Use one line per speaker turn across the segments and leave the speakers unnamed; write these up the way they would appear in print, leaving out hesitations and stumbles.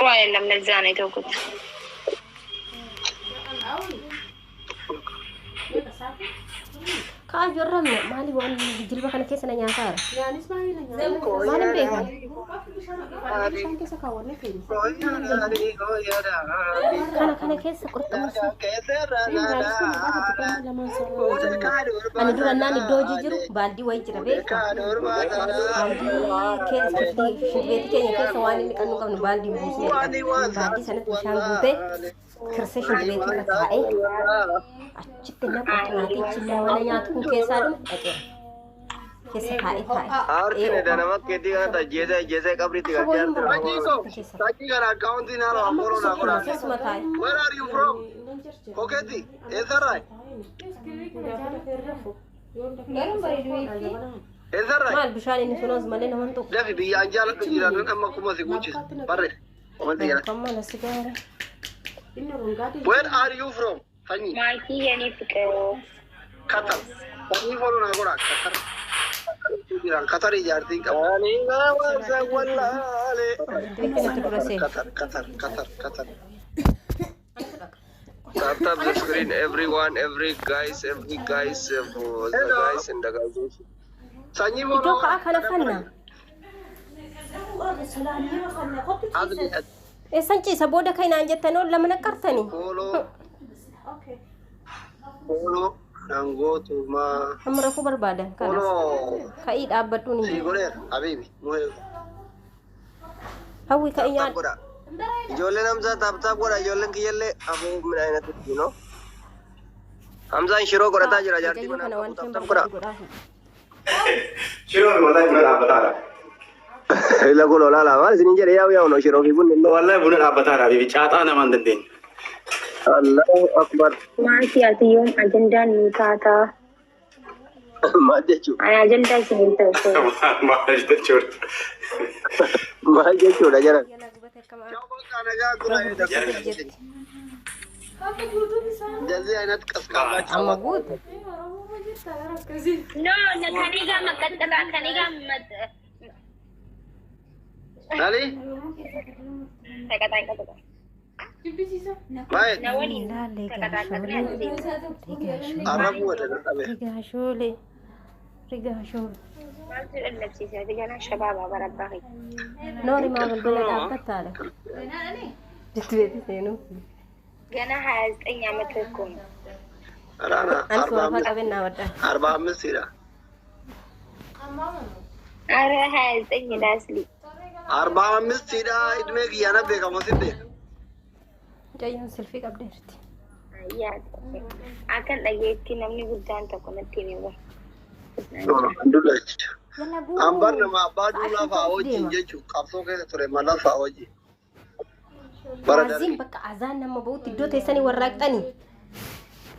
واي لما الزاني توقف
كان جرمنا مالي وان جلبك أنا كيس أنا نياتار يعني اسمعي ما نبيها عشان كيس كاونا فين كان كيس قرط مرسي أنا دور أنا ندوجي جرو بالدي ويجرا بيكا بالدي كيس كفدي شديتي كيني كيس واني كانوا كانوا بالدي بوسني بالدي سنة مشان بوتي كرسي شديتي كتاعي أشتنا كتناتي شلنا ولا ياتكم كيسارم أجر كيس كاي كاي
أرسل ده نمك كذي أنا تجيزة جيزة كبري تيجي تاكي كنا أكاونت دينا لو أمورو ناكورا Where are you from? Koketi, is that right? Is that right?
ما البشارة إني سنوز مالنا من توك
لا في بيجي أنجالك كجيران أما كم سيكوتشي بري وما تيجي
كمان السيجارة
Where are you from? Hani
مايكي يعني فكرة
Qatar Hani follow ناكورا Qatar جيران Qatar يجارتي كماني ما واسع ولا عليه Qatar Tap the screen, everyone, every guys, the guys and the guys. Sanyi mo
إجوا كأكل فنا إيه سانشي سبودا كاينا أنجتنو لما نكرتني
Polo, nanggo tuma.
أمر أكو بربادة كلاس كايد أبتوني
Sigoler, habibi, muhe.
هوي كاينات
Ijoolleen Hamzaa taaptaap godha ijoolleen kiyyallee afuu midhaan tutti no. Hamzaan shiroo godhataa jira jaartii mana taaptaap godha.
Shiroo godhataa jira dhaabbataadha.
Ila kun olaanaa maal isin jedhe yaa'u no shiroo fi bunni no.
Wallahi buna dhaabbataadha bibi caaxaa nama hin dandeenye.
Allahu akbar.
مايكي أتي يوم أجندة نيكاتا
Maal jechuudha.
أنا أجندة سنتين
Maal jechuudha.
Maal jechuudha jara. Jalli aynat qaskaabaa.
أما بود
نو نكنيجا مكتبة كنيجا مد
Nali?
تكتاين كتبة
Maal?
نواني
لا
تكتاين كتبة
Arabu wada qabe.
رجع شولي
ما تقول نفسي سيدي أنا شباب بربعي
نوري ما بالبلد أبتالك جتبيتي سينو
أنا هاز أي عمتكم
Arana
أنا سوافا قبلنا ودا
45 sira.
أنا هاز أي ناسلي
45 sira idme kiyana beekamu sinde.
جايين سلفي قبلتي
يا أكن لقيتي نمني قدام تكون التيمي
Alhamdulillah.
يلا قول
Ambar nama abbaa duulaa fa'aa wajjin jechuun qabsoo keessa ture malaa fa'aa wajjin.
عازين بقى عزان لما بوت الدو تيساني وراقتني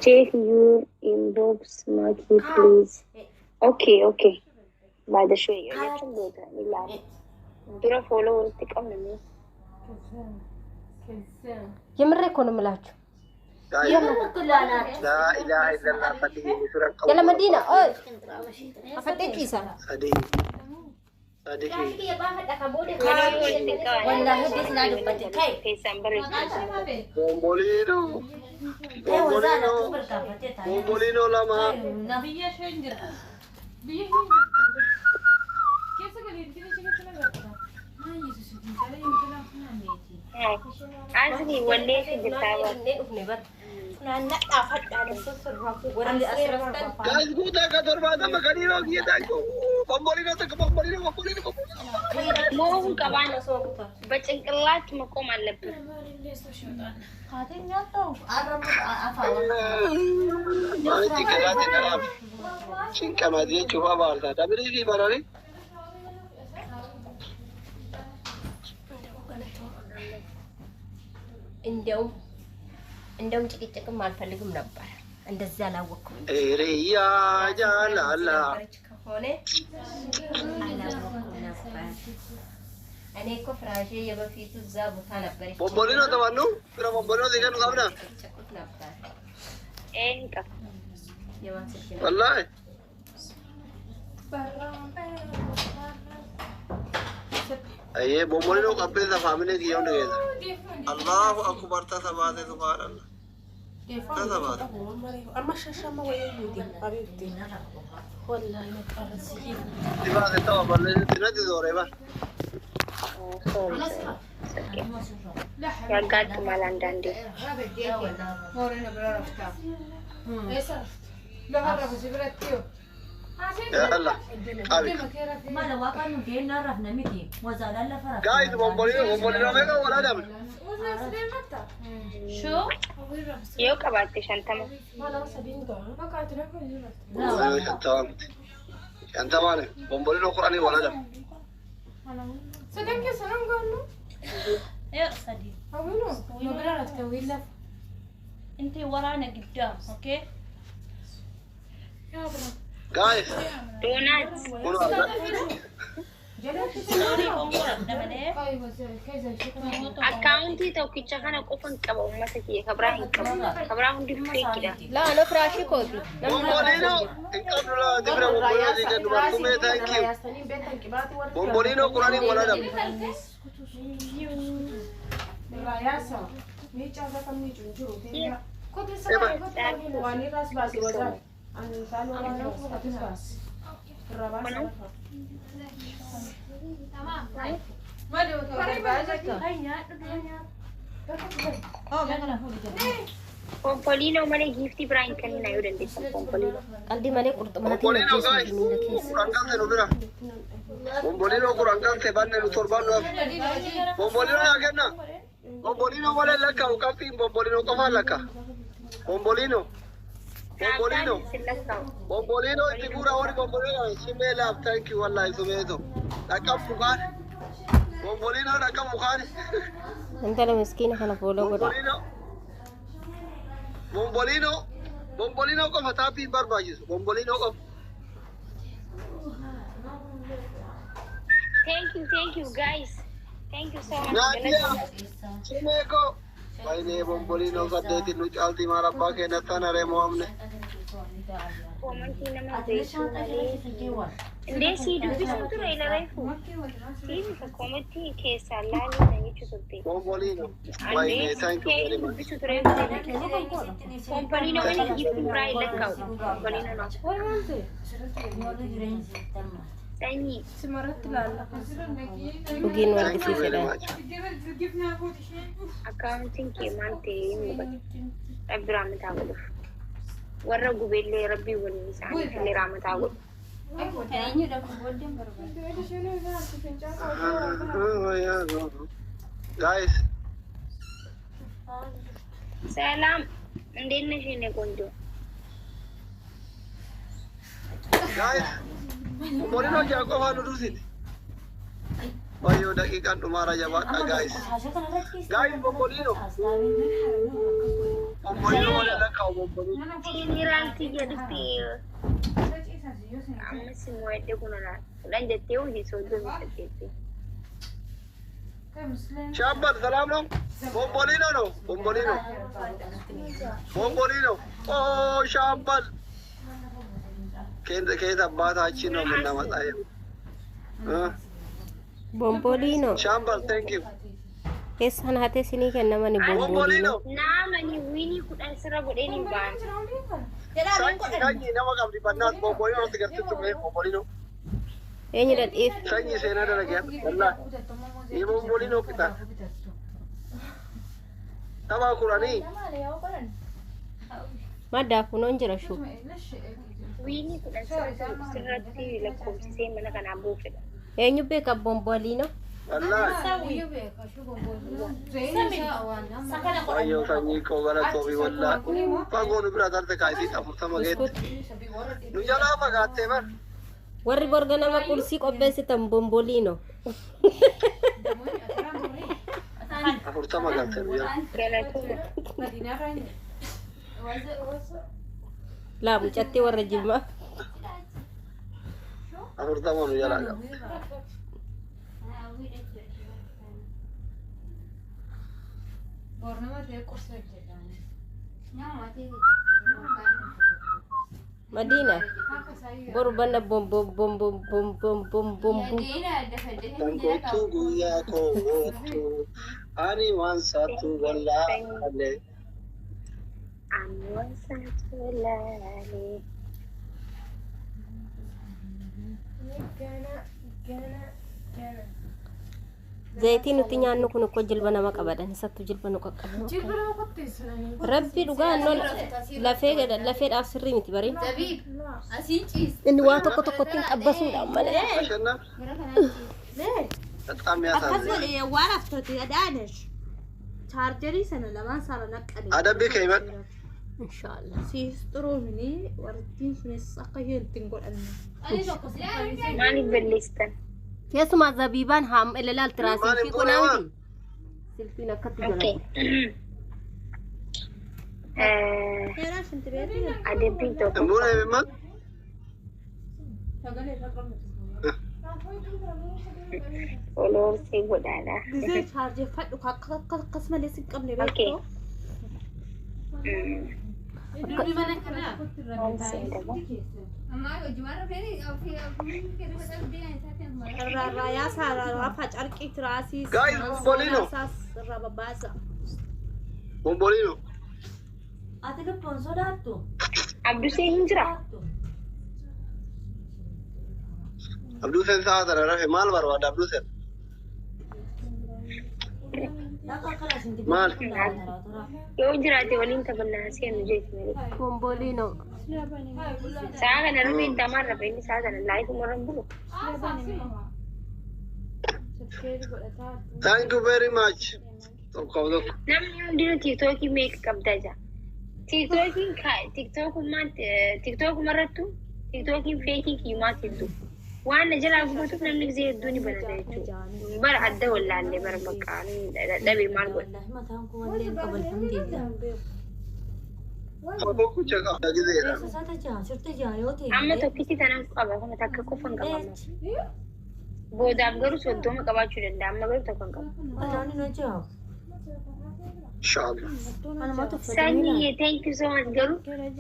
check your inbox Maki please okay بعد شوية يجب بوتا إلا درا فولو تكمل
يمري كونو ملاچو
لا إله إلا الله فتيه سورة قوم.
يلا مدينة أوي أفتح كيسا
Sadii.
والله ديس لا دبتي كاي
في سامبر
Bombolino lama.
عزني وليت بالتاوى
Guys, guta ka torbada makanino kita ko. Bombolino tak bombolino.
مو كمان بتنقلات مقوم على اللب
Mani tikelati darab. Cinka madie chupa barda. Dabiri di barari.
እንደውም ጭቅጭቅም አልፈልግም ነበር እንደዛ አላወኩም
Eriya jalala.
ከሆነ አላወኩም ነበር እኔ እኮ ፍራሼ የበፊቱ እዛ ቦታ ነበር
Bombolino tamanu. Pero bombolino digan kabna.
ጭቅጭቁት ነበር
ايه
የማንሰል
Wallahi. أيه بومولينو قبل فاميلي كي يوم نجيزة الله أكبر تثبات سبحان الله تثبات
أما شاشة ويجودي حبيبتي والله متفرسين
تبغى تتوه بالله تنادي دوري بقى
يا قاعد مالان داندي
يا الله أبي قايد بومولينو ميكا ولا دم
شو يو كباتي شنتما
شنتما بومولينو قراني ولا دم
يا صديق انت ورانا قدام اوكي
guys
دونات أكاونتي توكيتشا كان قفن كبا أمتك كبراهن كبراهن دي فيكيدا
لا أنا فراشي كوتي
بومبولينو إنكم لا تبرا بومبولينو دي كده باركم ثانك يو بومبولينو قراني ولا دم
Pompolino malee giiftii biraa hin kennina yoo dandeessan Pompolino.
qalbii malee qurxumaatiin
بومبولينو
hojjeessuuf
guys
miila keessa
قران كان نبرا بومبولينو قران كان تبان نصور بانو بومبولينو يا جنة بومبولينو ولا لك او كافي بومبولينو كمان لك بومبولينو بومبولينو بومبولينو تقول اوري بومبولينو سميلا ثانك يو والله سميتو لكم فقان بومبولينو لكم فقان
انت لا مسكينة كان فولو قد
بومبولينو بومبولينو को फता पी बरबाजिस بومبولينو को
Thank you guys. Thank you so much.
Nadia सुने को भाई ने بومبولينو का देती नु चलती मारा बाके न तना रे मोमने
Commenti nama zeetu malee. Indee sii dubbisuu ture ila reefu. Siin ka commenti keessaa laalii na jechuu turte.
بومبولينو भाई ने thank you very much
Dubbisuu ture. Pompolino malee giiftii biraa ila kaa'u. Pompolino no. Sanyii.
dhugiin
thank you very
warqisiisedha
much
Akkaawuntiin kee maal ta'ee hin hubatu. Rabbi raamataa godhuuf. Warra gubeellee rabbii waliin isaanii illee raamataa godhu.
Guys
Salaam. Indeen na isheen ቆንጆ.
गाइस بومبولينو क्या को हाल उधर भाइयों दकीका तुम्हारा जवाब था guys guys بومبولينو بومبولينو वाला लखाओ بومبولينو
Siiniiraalti jedhutti amma si mo'edde kunona. Kudhan jettee hojii sooddoo miidhagdeetti.
شابر سلام لهم بومبولينو نو بومبولينو بومبولينو اوه شابر كيف بات هاتشينو من نامت ايام
bombooliino
شامبر ثانك يو
keessan hatee sinii kennamani bombooliino
بومبولينو
Naamani wiinii kudhan sirra godheen hin ba'an.
ساني نما قبل بنات بومبولينو تقدر تسميه بومبولينو
eenyu dhadhiif
ساني سينا درجة والله ये بومبولينو كتا تبا قراني
maddaa kunoon jira shuu
Wiinii kudhan sirratti lakkoofsisee mana kanaa buufedha.
eenyu beeka bombooliino
والله ايو ساني کو غلط ہو بھی والله پاگون برادر تے کائدی امرتما گیت نو جلا پگاتے بر
warri borga nama qursii qopheessitan bombooliino
امرتما گاتے بر
Galatuma.
laa mucatti warra jimmaa
امرتما نو جلا گا
مدينة بربنا بوم بوم بوم بوم بوم بوم بوم بوم بوم
Tangotu guya kotu ani wansatu wala ale.
Anu satu lali.
زيتي نتيجة إنه كنا كوجل بنا ما قبضنا نساتو جل بنا قبضنا ربي لقى إنه لا فيد أسري متبرين
زبيب أسينشيس
إنه واتو كتو كتين أبسوا لا ملا
Ashana tatami asa.
أكمل إيه وعرفت أدانش شارجري سنة لما صار لك
Ada bi kaimat.
إن شاء الله
سيسترو مني وردين في الساقيين تنقول أنا
Mali بالليستة.
كيس ما زبيبان هم إلا لا التراسي في كوناندي سلفينا كتجنا
Okay.
راش انت بيتي
Ada pintu.
Ambuna memang.
Olor si budana.
زي شارجر فاتو قسم اللي سكم لي
Okay.
الرايا صار رافع أركي تراسي
Guys, Bombolino.
ربابازا
Bombolino.
Abdu si hijra.
Abdul Sen saat ada rafe mal baru ada Abdul Sen. Mal.
Yo hijra ti walin tabanna si anu jait meri.
بومبولينو
Saga na rumi tamar rafa ini saga na life morambu.
Thank you very much. Kau dok.
Namni undino TikTok make kabda ja. TikTok maratu. TikTok fake ki matidu. Wana jala gubutu namni zai duni bana da yato. Bar adda wallahi bar baka da be margo.
Kau kau cakap lagi zera.
Amma to kiti tanan qaba kuma takka kufan gaba. Boda garu so dum qaba chu da amma garu ta kan qaba.
Insyaallah.
Sani thank you so much garu.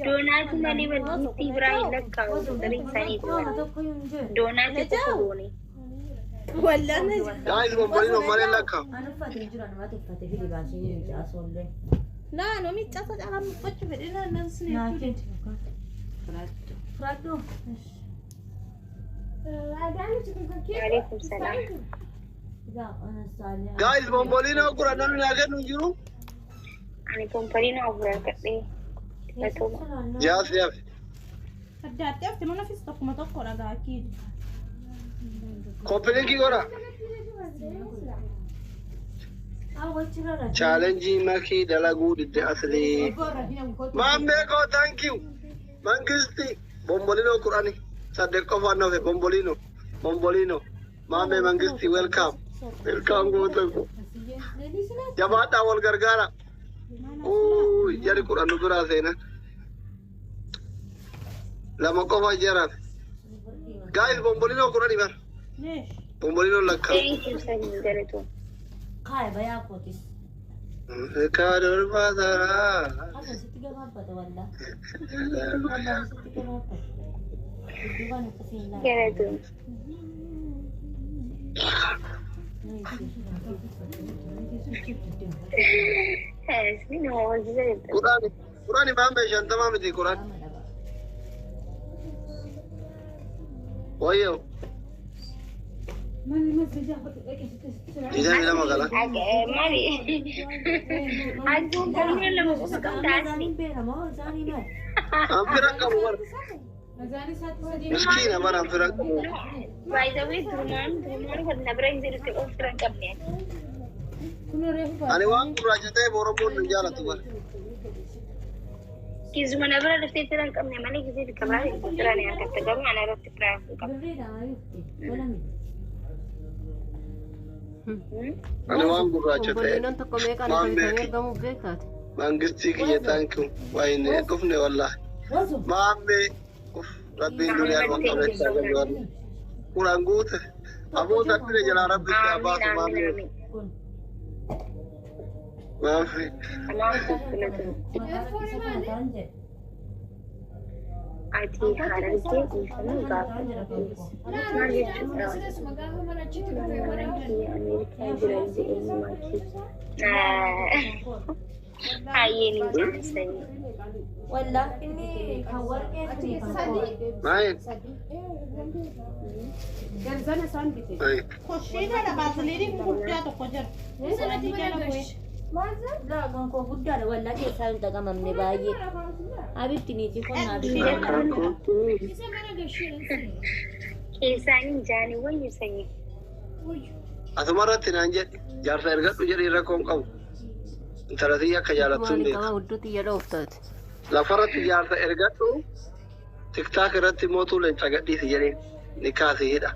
Donat mali wal Ibrahim lakka dari sani donat ko boni.
ولا أنا
Guys, Bombolino mana lakau?
لا أنا ميت على مفتش بدينا ننسى
Waalaikum salam.
Guys, Bombolino kurang nami lagi nunjuk.
Ani pomparino abura kadde. Betul.
Jas ya.
بدي أعرف ما في ستوك ما تقول هذا أكيد
Kompeni ki kora? Challenge maki dalagu dide asli. Mambe ko thank you. Mangisti Bombolino Kurani. Sadek ko fana fe Bombolino. Bombolino. Mambe Mangisti welcome. Welcome go to. Jabata wal gargara. Oh, jadi Quran dura sena. Lama ko fa jara. Guys, Bombolino Kurani bar.
ليش؟
Bombolino lakka.
Thank you sani dare to.
Kadar bazara.
Dare to. Ni no dare to.
Kurani mambe shantama miti Quran. Wayo. Ija bila magala.
Mari. Aku kami lama usah tasni.
Ampiran kamu bar. Miskin amar ampiran.
By the way, Druman buat nabrak jadi tu orang kami.
Ani wang kuraja teh borobor ninjala tu bar.
Kizu mana nabrak ada orang kami mana kizu di kamera itu terang yang kata kami mana ada terang kami.
Ani wang kuraja teh.
بومبولينو أنت كم يكاد يفهم كم بيكات
Mangisti kiye thank you. Waine kufne wallah. Mambe kuf rabbi dunia makabe sagal kurang gute. Abu takdir jala rabbi abas mambe. Mambe.
ati harargee dhiifamuu gaafadhu. Maal jechuudha? Ameerikaa jira jedheenyumaa keessa. Hayyeen hin jaanisanii.
والله إني كورك
ماين
جنزانة سانبتي خشينا لبعضليني كوكودا تقجر
لا كان كوكودا ولا كيف هذا تجمع من باجي أبي تنيجي كنا
Keessaan jaani wayyu sanyii.
asumarratti naan jedhe jaarsa ergadhu jedhee rakkoon qabu intalatiyya akka jaalattuun beeku
كمان ودوتي يا دوفتات
lafarratti jaarsa ergadhu tiktaak irratti mootuu leenca gadhiisi jedheen ni kaasiidha.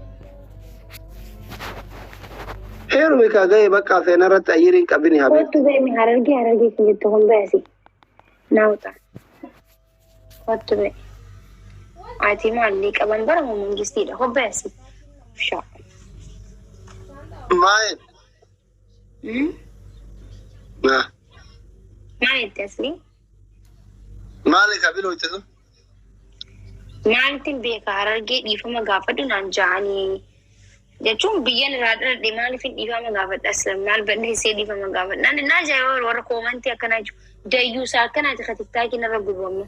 Heerumi kaa ga'ee bakka seenaa irratti ayyiriin qabini habiib.
Kottu beemi harargee kun jettu kun beesi. Naawuta. Kottu bee. Ati maalli qaban bara mu mangistiidha. Hobbeesi. Shaa.
Maayin? Naa.
Maal itti asli?
Maali kabiloo jettu?
Maaltiin beeka harargee dhiifama gaafadhu naan ja'anii. Jechuun biyyan irraa dhaladhe maaliif hin dhiifama gaafadha aslan maal balleessee dhiifama gaafadha. Naa jaayoo warra koomantii akkanaa jiru. Dayyuu isaa akkanaati ka tiktaakiin irra gurguramu.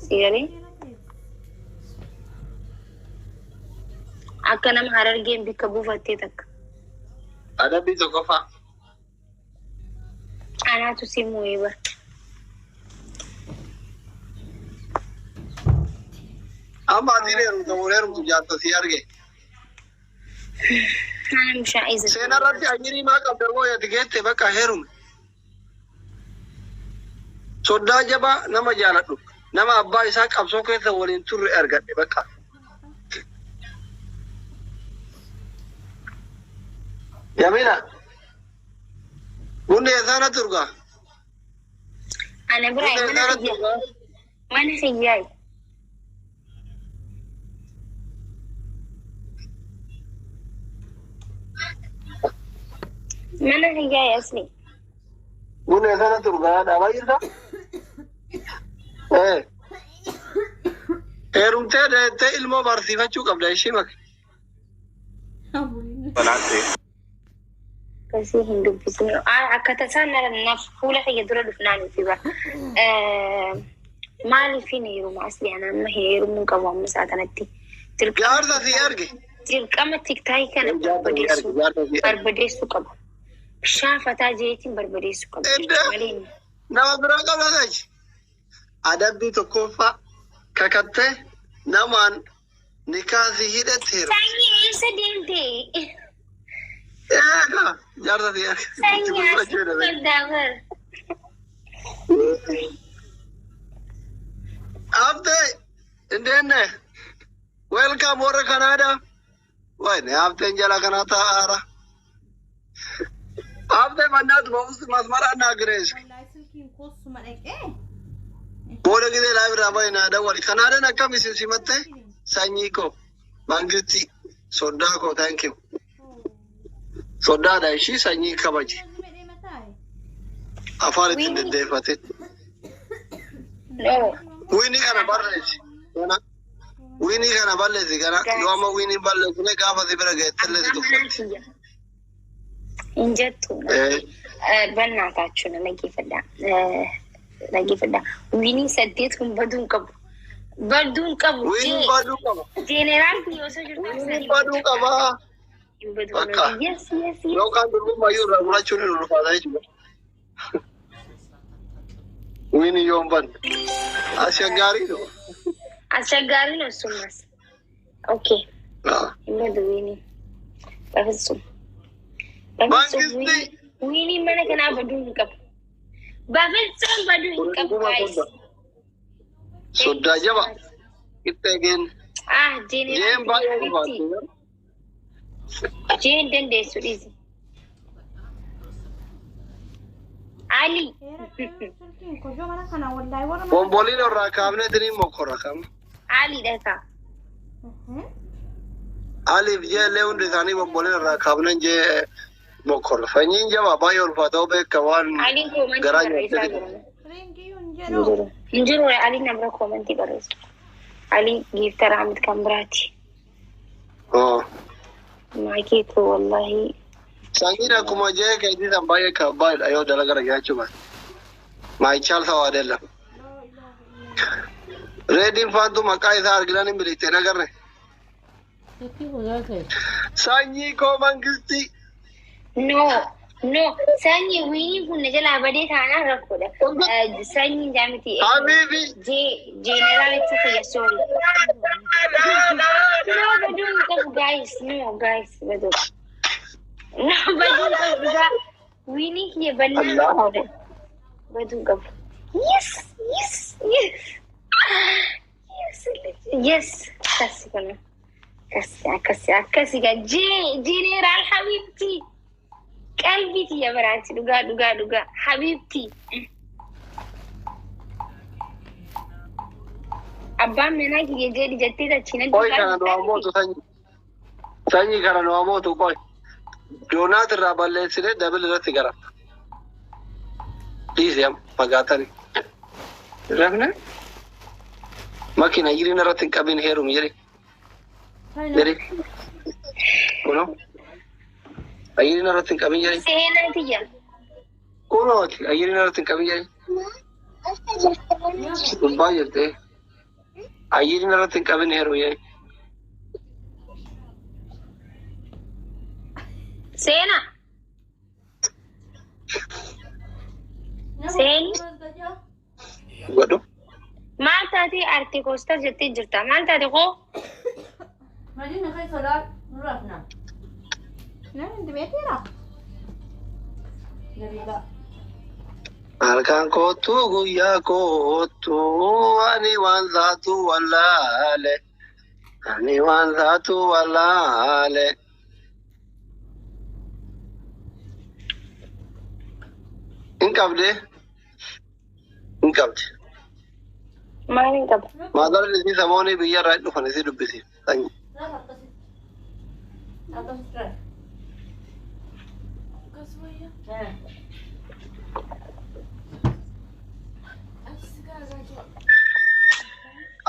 Sigalee? Akka nama harargeen bikka buufattee takka.
Adabbii tokko fa'a.
Anaatu si mu'ee bara.
Amma adiin heerumtu jaarsa si arge.
Ana mushaa'iza.
Seenaa irratti ayyirii maa qabda moo yati geette bakka heerume. Soddaa jabaa nama jaaladhu. Nama abbaa isaa qabsoo keessa waliin turre argadhe bakka. Yamina. Bunni eessaana turgaa?
Ana biraa mana xiyyaay. Mana xiyyaay asli.
Bunni eessaana turgaa? Dhaabaa jirta? Heerumtee deettee ilmoo barsiifachuu qabda ishii maka.
Kasih hidup di sini. Akka tasan naf fuula kaya dura dhufnaan fi ba. Maaliif hin heeruma asli ana amma heerumuu qabu amma isaa kanatti.
Jaarsa si arge.
Dirqama tiktaayii kana barbadeessuu qaba. Shaafataa jeetiin barbadeessuu qaba.
Nama biraa qabataachi. Adabbii tokkoffaa kakattee namaan nikaasi hidhatteera.
Sanyii eessa deemtee?
Eega jaarsa si arge.
Sanyii asii dabar.
Abdee indeenne welcome warra Kanaada. Wayne abdeen jala kanaa taa'aara. Abdee mannaatu masmara naagirees. Booda gidee laabiraa bayinaa dawwali. Kanaadaan akkamisin simatte sanyii koo mangisti soddaa koo thank you. Soddaadha ishii sanyii kabaji. Afaan ittiin deddeeffate. Winii kana barreessi. Winii kana balleessi kana yoo amma winii balleessine gaafa si bira geettellee si tuffatti.
Injattu. Bannaataachuu na dhaggeeffadha. Winii saddeet kun baduun qabu. Baduun qabu.
Winii baduu qaba.
Jeeneraalti yoo isa jirtu.
Winii baduu qaba. Bakka. Yookaan durbummaa yoo irraa murachuun hin ulfaata jechuudha. Winii yoo hin banne. Ashaggaarii dha.
Ashaggaarii na summas. Okay. Hin badu winii. Bafisum.
Mangisti.
Winii mana kanaa baduu hin qabu. Bafisum baduu hin qabu.
Soddaa jaba. Qixxeegeen.
Jeeneraalti.
Jeen baay'ee ulfaatu.
Jeen dandeessu dhiisi. Ali.
Bomboliin irraa kaafnee diriin mokkora kam.
Ali dhaka.
Aliif jeellee hundi isaanii bomboliin irraa kaafnee jee mokkora. Sanyiin jabaa baay'ee ulfaatoo beeka waan
Ali koo manchi
garaa
barreessaa
nyaatee.
jiru. انجروا علي نبرة كومنتي برز علي جيب ترى عمد كامبراتي ما كيكو والله
سانجينا كما جاي كيدي تنبايا كبايل أيوة دلقا رجعتشو ما يشال سوا دللا ريدين فانتو مكاي ثار جلاني مليتنا كرني سانجي كومانجستي
No, Sani winning for Najala Badi Hana Rakoda. Sani Damiti. General, it's a story. No, guys. No, but winning here, but no. Yes. Kasiga. General Habibti. قلبي يا براتي دوغا حبيبتي أبا منك يجري جتي تشينه
كوي كان نواموتو ساني كان نواموتو كوي جونات الرابل سيره دبل رتي كرا بليز يا مغاتري رفنا ماكينه يرينا رتي كابين هيروم يري كونو أيرنا رتين كمين جاي.
سهلة تيجي.
كونوت أيرنا رتين كمين جاي. باير ده. أيرنا رتين كمين هيرو جاي.
سهلة. سهل.
Waduh.
Maal taatee artikoostar jettee jirta. Maal taate koo?
Madina kai salat nurafna. Nanti betira. Nariga.
Halkan kootu guyyaa kootu ani waan zaatu wallaale. Ani waan zaatu wallaale. In qabde.
Maal hin qabu.
Maadara isii samoonii biyya irraa dhufan isii dubbisi.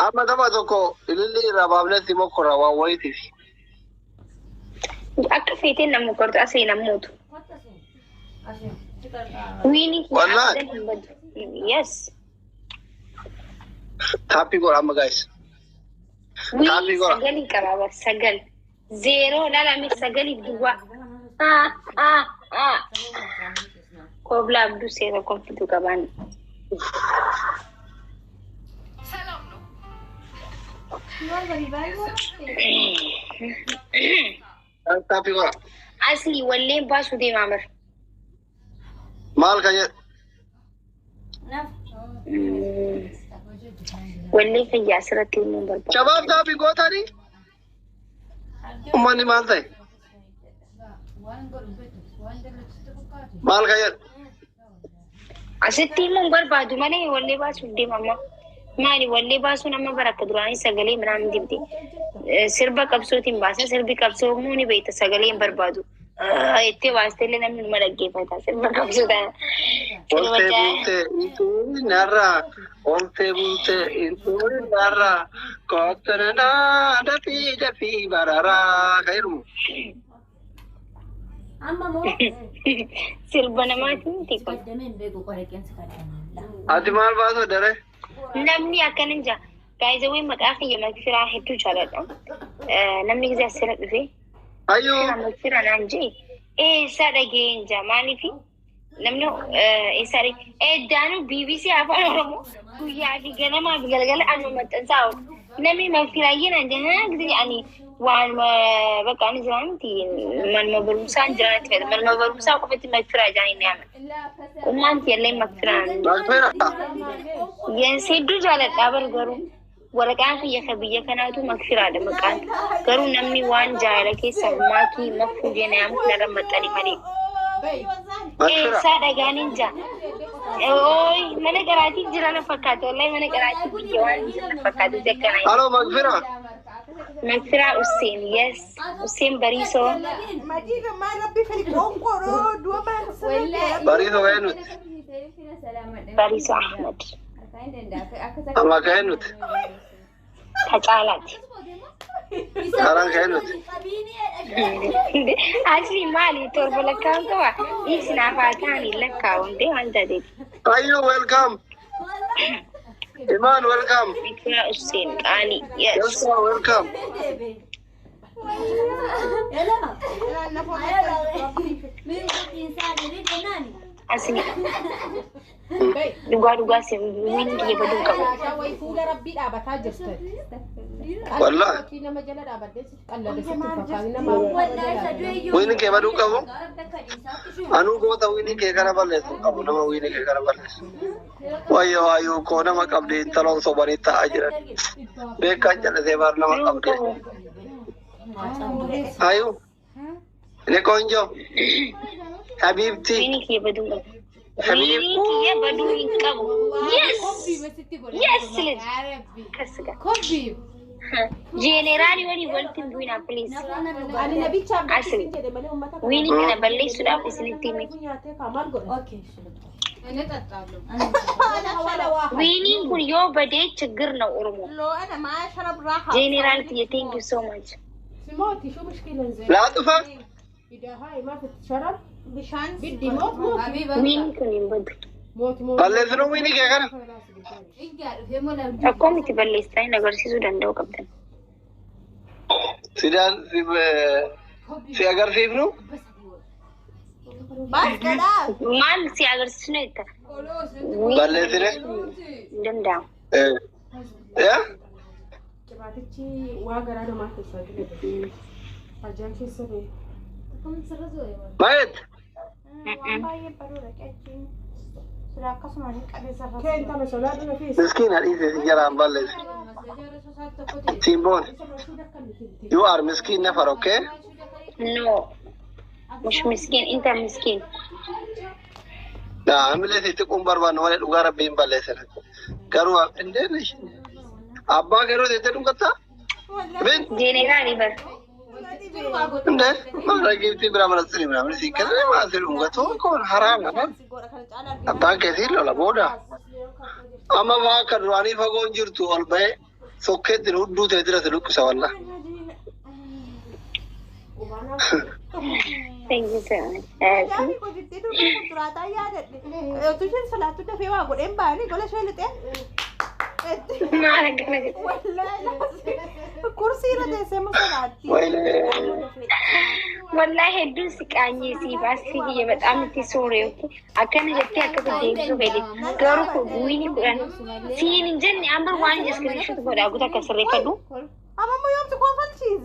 Amma tapha tokko ililli irraa baafnee si mokkora waan wayitiif.
Akka feeteen namni kortu asii namuutu. Wiini.
Wallahi.
Yes.
Happy go amma guys.
Wiini sagali qaba sagal. Zero lala mi sagali duwa. Kobla abdu seera konfitu qaban.
Happy go.
Asli wallee baasu deema amar.
Maal kaya?
Wallee fayyaa asirratti himuun barbaada.
Shabaab happy go tani? Ummanni maal ta'e? Maal kaya?
Asitti himuun barbaadu malee wallee baasuuf deemama. Maali wallee baasuun amma barakka duraanii sagalee midhaan dibde. Sirba qabsootiin baasa sirbi qabsoo muuni beekta sagalee hin barbaadu. Itti waasteellee namni nama dhaggeeffata sirba qabsoodhaan.
Olte bulte intuuni narra. Olte bulte intuuni narra. Kottana dafi barara kairu.
Amma mo.
Sirba namaatiin tiifa.
Ati maal baasu dare?
Namni akkanin jaa. Gaayizawwan maqaa kiyya makfiraa hedduu jaaladha. Namni gisee asirra dhufee.
Ayyoo.
Makfiraa naan jee. Eessa dhageen jaa maaliifi? Namni eessa dhagee. Daanu BBC Afaan Oromoo guyyaa fi ganamaa fi galgala anuma maxxansaa oolu. Namni makfiraa yena janaa gisee ani waan bakka ani jiraanti manuma barumsaan jiraanti fedha. Manuma barumsaa qofatti makfiraa jaanii ni ama. Ummaanti illee makfiraa. Hedduu jaaladhaa bargaru. Waraqaan kiyya biyya kanaatu makfiraadha maqaan. Garuu namni waan jaala keessa maakii mafuu jeenaam kanarra maxxani malee. Eessaa dhagaanin jaa. Ooy mana garaatii jira na fakkaatu. Wallahi mana garaatii biyya waan jira na fakkaatu jekkana.
Halo Magfira.
Magfira Hussein, yes. Hussein Bariso.
Bariso wenu.
Bariso Ahmed.
أما كأنوت
تجعلت
أران كأنوت
أصلي مالي تربو لكام كوا إيسنا فاتاني لكاون دي وانتدي
أيوه ويلكم إيمان ويلكم
يا أستاذ علي يس
يس ويلكم
أصلي دوغا سيم وين دي بدون كوا
والله وين كي بدو كابو أنو كوتا وين كي كنا بالله كابو نما وين كي كنا بالله وايو وايو كونا ما كابدي تلون صوباني تاجر بيكان جل زبار نما كابدي ayo ini konjo Habibti
وين كي بدون
Habib
وين كي بدون كوا يس يس لج كسكا جنرالي وني ولتن دوينا بليز أصلي وين كنا بالله سودا فيسنتيمي ويني كل يوم بدي تجرنا أورمو
لو انا ما اشرب راحه
جنرال thank you so much
سمعتي شو مشكلة زين؟
لا تفهم
إذا هاي ما تتشرب
بشان
بدي موت موت
وين كوني بدو
موت موت
بالله زنو وين كي كنا
أقوم تبليستاين أقول سيسو دندو كابتن
سيدان في أجر في بنو
بس كده
مال سي أقول سنويتا
بالله زنو
دندام
يا
جبادتي واقرا ما تسوي أجل في سبي
مايت
كأنت مسؤولة أنا في
مسكين هذه سيجارة بالله تيمبون you are مسكين نفر okay
نو مش مسكين أنت مسكين
لا عملت تكون بربان ولا الأجار بين بالله سنة كروا إنديش أبا كروا تيتم كتا بين
جنرالي بر
إنده ما رجيم تبرا مرسلي برا مرسي كذا ما أسلم كتو كون حرام كمان أبا كثير ولا بودا أما ما كرواني فقون جرتو الباء سكت رودو تدرس لوك سوالا
thank you so much
يعني كنت تدو تراتا يا تجين صلاة تدفي واقول إم باني قول شو اللي
ما أعرف أنا
كرسي رده سما صلاتي
والله هدوسك أني سي بس في جبت أمتي سوري أوكي أكان جبتي أكتر دين سوبيدي كارو كويني كوران سين جن أمبر وان جسكري شو تقول أقول تك كسر كدو
أما مو يوم تكون فلسيز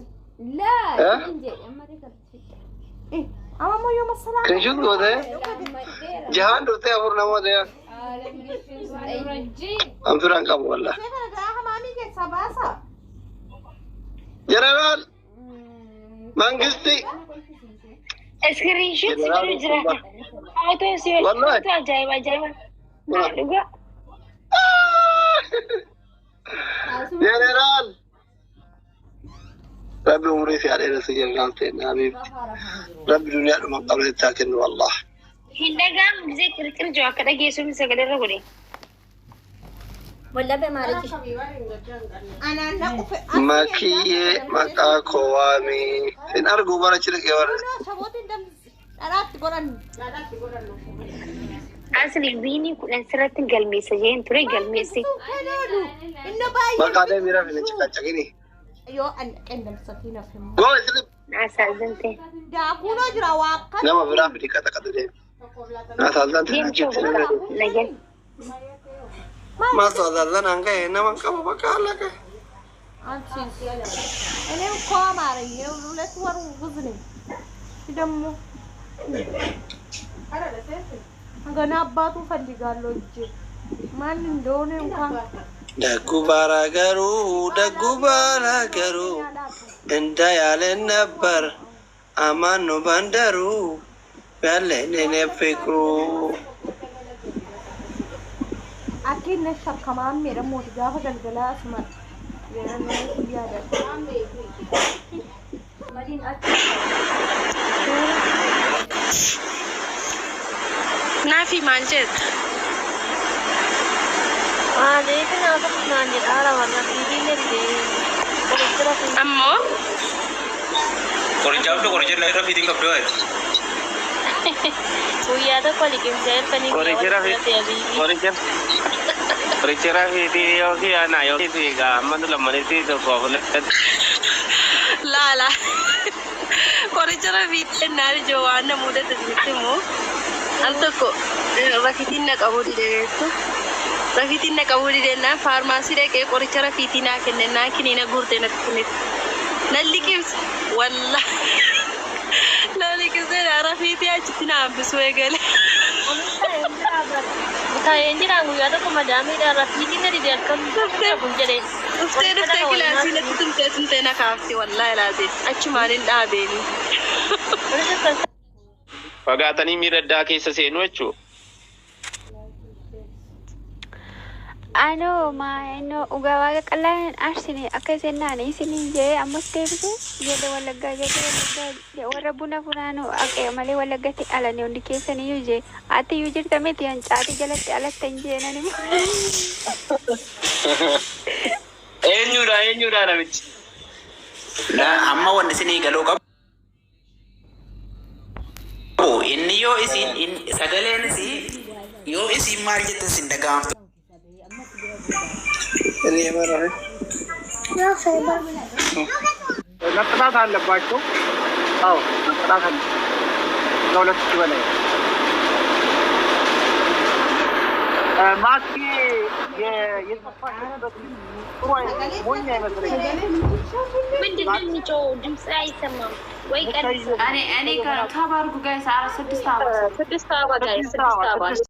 إيه أما مو يوم الصلاة
كريشوت دوده جهان دوته أمور نمو ده أم فران كم والله
كيف أنا جاها مامي كيف سباسة
جنرال مانجستي
سكرين شوت سكرين جرا أوتو سيو
والله.
أوتو جايبا جايبا أدوغا
جنرال ربي عمري في علينا سجل قالتين حبيبي ربي دنيا من قبل التاكن والله
هندگام بزي كركر جو كده جيسو مسكدر رغولي
ولا بمارك
أنا نقف
ماكي مكا كوامي إن أرجو برا شلك يا ورد
شبوت دم أرات قرن
أصلي بيني كنا سرت قلبي سجين تري قلبي سي
إنه باي
ما قاعد ميرا في نشكا تجيني
يو أن كنا سفينة في
قول سلم
عسى زنتي
جاكونا جرا واقع
نما برا في كذا كذا ده ناس هذا
دين شوف لجن
ما صار هذا نانجا نما كم بكالك
أنا مقام على يوم صور وغزني دمو أنا أبغى تفلي قالوا جي ما ندوني مقام
دغو بارا انت يالن نبر امانو بندرو بلن فكرو
أكيد نشر كمان ميرا موت جاه جلجلا اسمه
نافي مانجد Ammo
Korjam tu korjam lahir feeding kap doa.
guyyaa tokko liqimsee elfanii
Korjam feeding yoki ana yoki tiga manu lamane tiga kau
Lala. Qoricha fiixee naani jowaanna mudate jirtimu. Al tokko rafitiin na qabu dideetu. Rafitiin na qabu dideenna faarmaasii dhaqee qoricha fiixii naa kenne naa kiniina guurtee natti kennite. Nalli qibsa wallahi. Nalli qibsa rafiitii achitti na hambisuu eegale. Taa'een jiraan guyyaa tokko madaamiidha rafiitiin na didee akkam jedhee. Uftee kilaasii natti tumtee na kaafte wallahi laazee achumaan hin dhaabeeni.
Fagaatanii miiraddaa keessa seenu jechuudha.
Ano ugawaga kalan arsini akka senaan isini je ammas deebise jedhe walaggaa warra buna funaanu aqee malee walaggatti alanii hundi keessanii je ati iyyuu jirta miti hancaati jalatti alatti hin jeenani
eenyudha namichi.
Amma wanti isinii galuu qabu. Inni yoo isin sagaleen yoo isin maal jettan sin dhaga'amtu.
መጥራት አለባቸው። አዎ መጥራት አለ። ከሁለት ሺህ በላይ ማስኪ የጠፋሽበት ጥሩ ሞኝ አይመስለኝም።
ምንድን ነው የሚጮው? ድምፅ አይሰማም ወይ? ቀን
እኔ ከባርጉ ጋር 6 አበባ